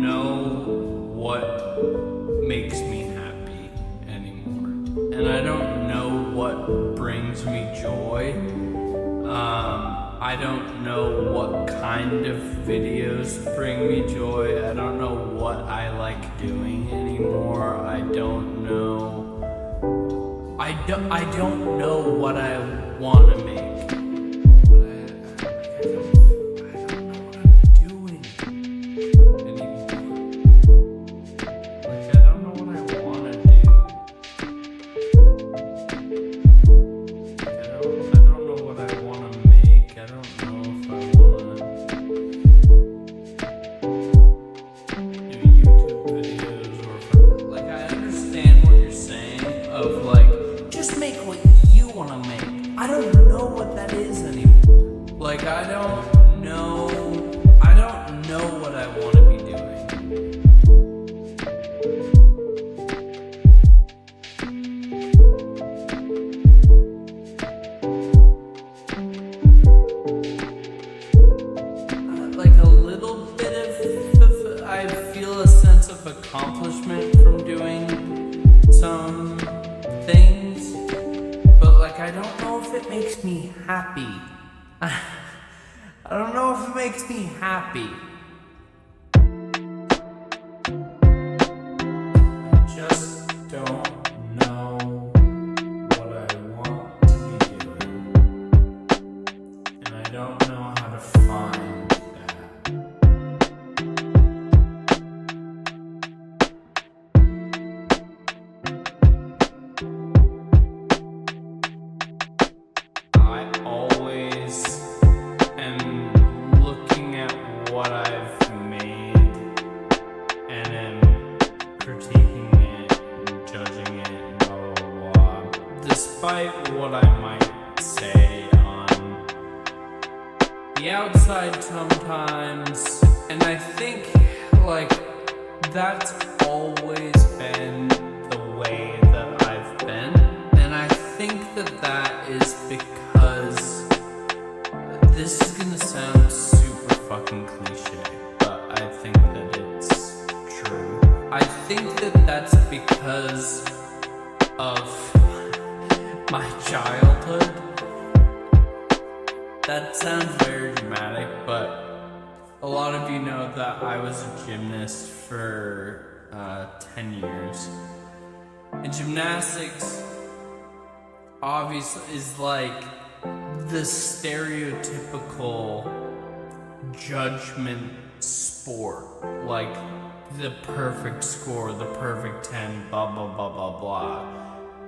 know what makes me happy anymore. And I don't know what brings me joy. I don't know what kind of videos bring me joy. I don't know what I like doing anymore. I don't know what I want to make. Accomplishment from doing some things, but like I don't know if it makes me happy. I don't know if it makes me happy. I just don't know what I want to be doing, and I don't know how to find that. What I've made and am critiquing it and judging it and blah blah blah, despite what I might say on the outside sometimes. And I think like that's always been the way that I've been, and I think that that is because this is gonna sound super fucking cliche, but I think that it's true. I think that that's because of my childhood. That sounds very dramatic, but a lot of you know that I was a gymnast for 10 years. And gymnastics obviously is like the stereotypical judgment sport, like the perfect score, the perfect 10, blah blah blah blah blah.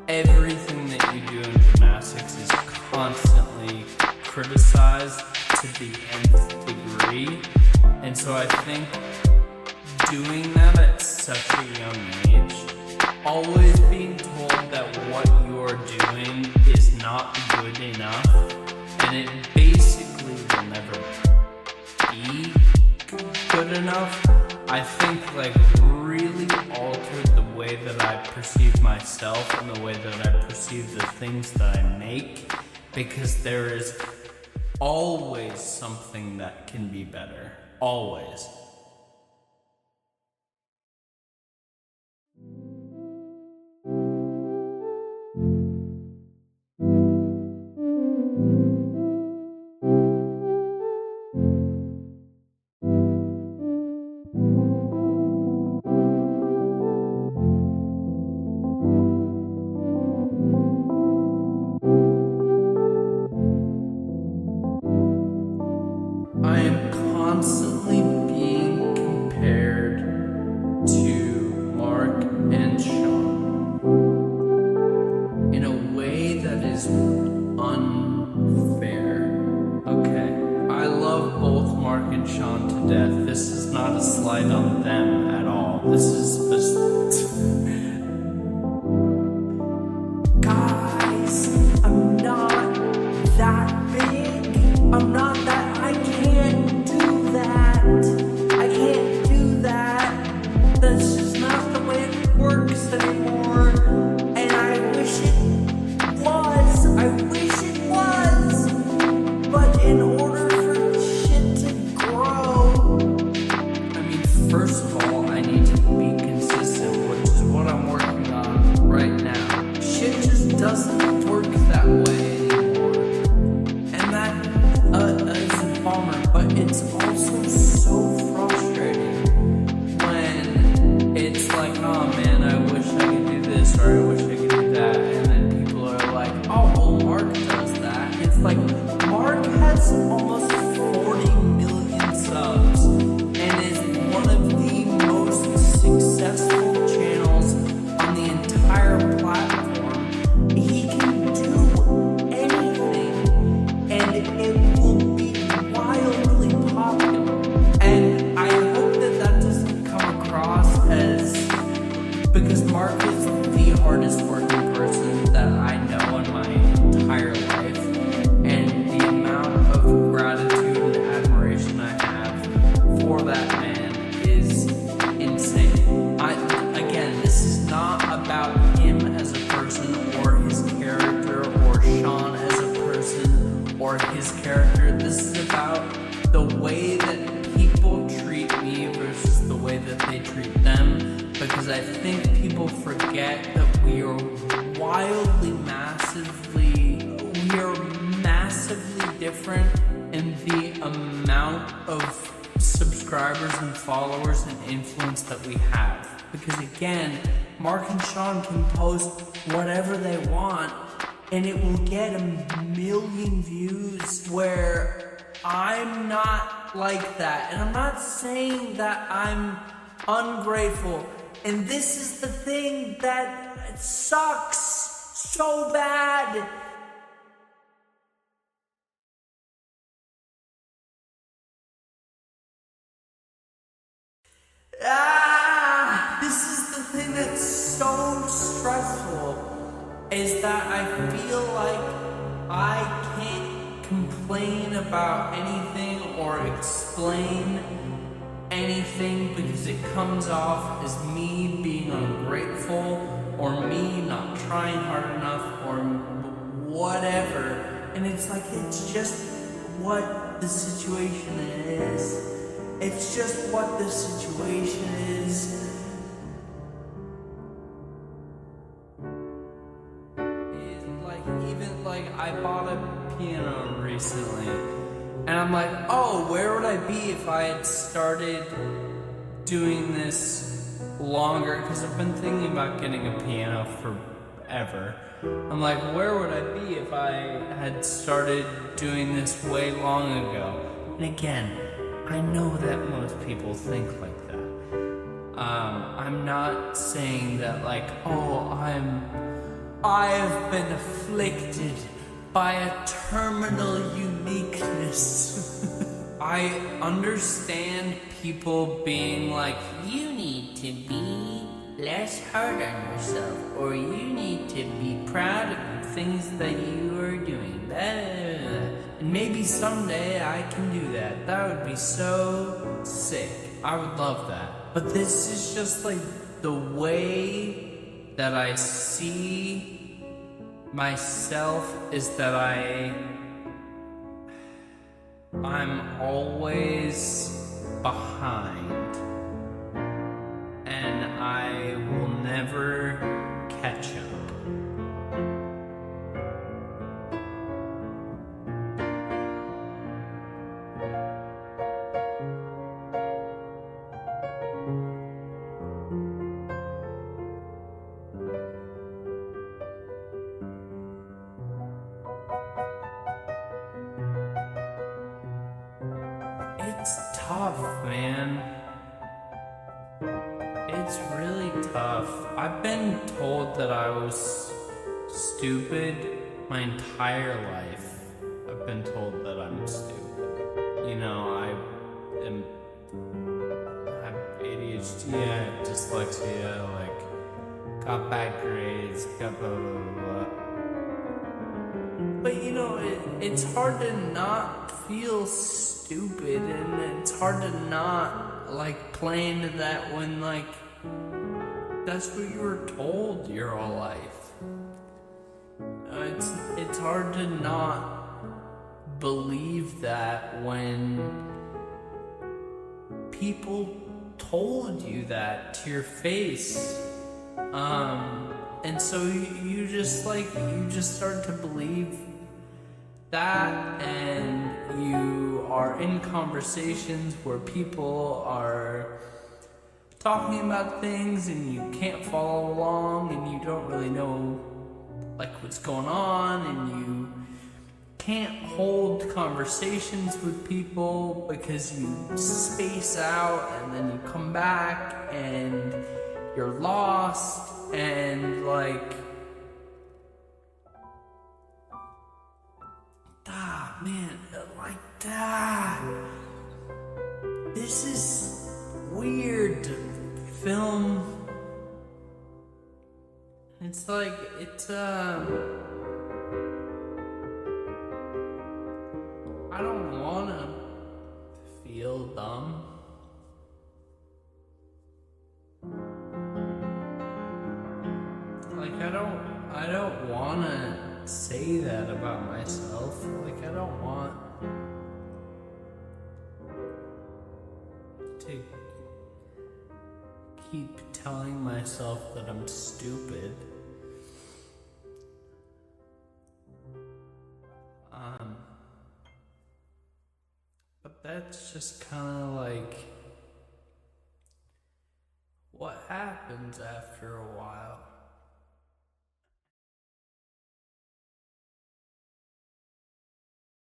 Everything that you do in gymnastics is constantly criticized to the nth degree, and so I think doing that at such a young age, always being told that what you're doing is not good enough, and it basically will never be good enough, I think like really altered the way that I perceive myself and the way that I perceive the things that I make, because there is always something that can be better. Always. I am constantly being compared to Mark and Sean in a way that is unfair. Okay, I love both Mark and Sean to death. This is not a slight on them at all. This is guys, I'm not that big. I'm not that. I can't do that. That's just not the way it works anymore. And I wish it was. But in order for shit to grow, I mean, first of all, it's also so frustrating when it's like, oh man, I wish I could do this, or I wish I could do that, and then people are like, oh, well, Mark does that. It's like, Mark has almost 40 million subs and is one of the most successful channels on the entire platform. He can do anything, and it will be wildly popular. And I hope that that doesn't come across as, because Mark is the hardest working person that I know in my entire life, and the amount of gratitude and admiration I have for that man is insane. Again, this is not about him as a person or his character, or Sean as a person or his character. This is about the way that people treat me versus the way that they treat them, because I think people forget that we are massively different in the amount of subscribers and followers and influence that we have. Because again, Mark and Sean can post whatever they want and it will get 1 million views, where I'm not like that. And I'm not saying that I'm ungrateful. And this is the thing that sucks so bad. This is the thing that's so stressful, is that I feel like I can't complain about anything or explain anything because it comes off as me being ungrateful or me not trying hard enough or whatever. And it's like, it's just what the situation is. It's just what the situation is. Even I bought a piano recently, and I'm like, oh, where would I be if I had started doing this longer? Because I've been thinking about getting a piano forever. I'm like, where would I be if I had started doing this way long ago? And again, I know that most people think like that. I'm not saying that I've been afflicted by a terminal uniqueness. I understand people being like, you need to be less hard on yourself, or you need to be proud of the things that you are doing. Blah, blah, blah. And maybe someday I can do that. That would be so sick. I would love that. But this is just the way that I see myself is that I'm always behind, and I will never catch up. It's tough, man. It's really tough. I've been told that I was stupid my entire life. I've been told that I'm stupid. You know, I have ADHD, I have dyslexia, got bad grades, got blah, blah, blah, blah. But you know, it's hard to not feel stupid, and it's hard to not play into that when that's what you were told your whole life. It's hard to not believe that when people told you that to your face. And so you just start to believe that, and you are in conversations where people are talking about things and you can't follow along and you don't really know like what's going on, and you can't hold conversations with people because you space out and then you come back and you're lost, and like, man, like that. This is weird to film. It's like, I don't wanna feel dumb. Like, I don't wanna say that about myself. Like, I don't want to keep telling myself that I'm stupid. But that's just kind of like what happens after a while.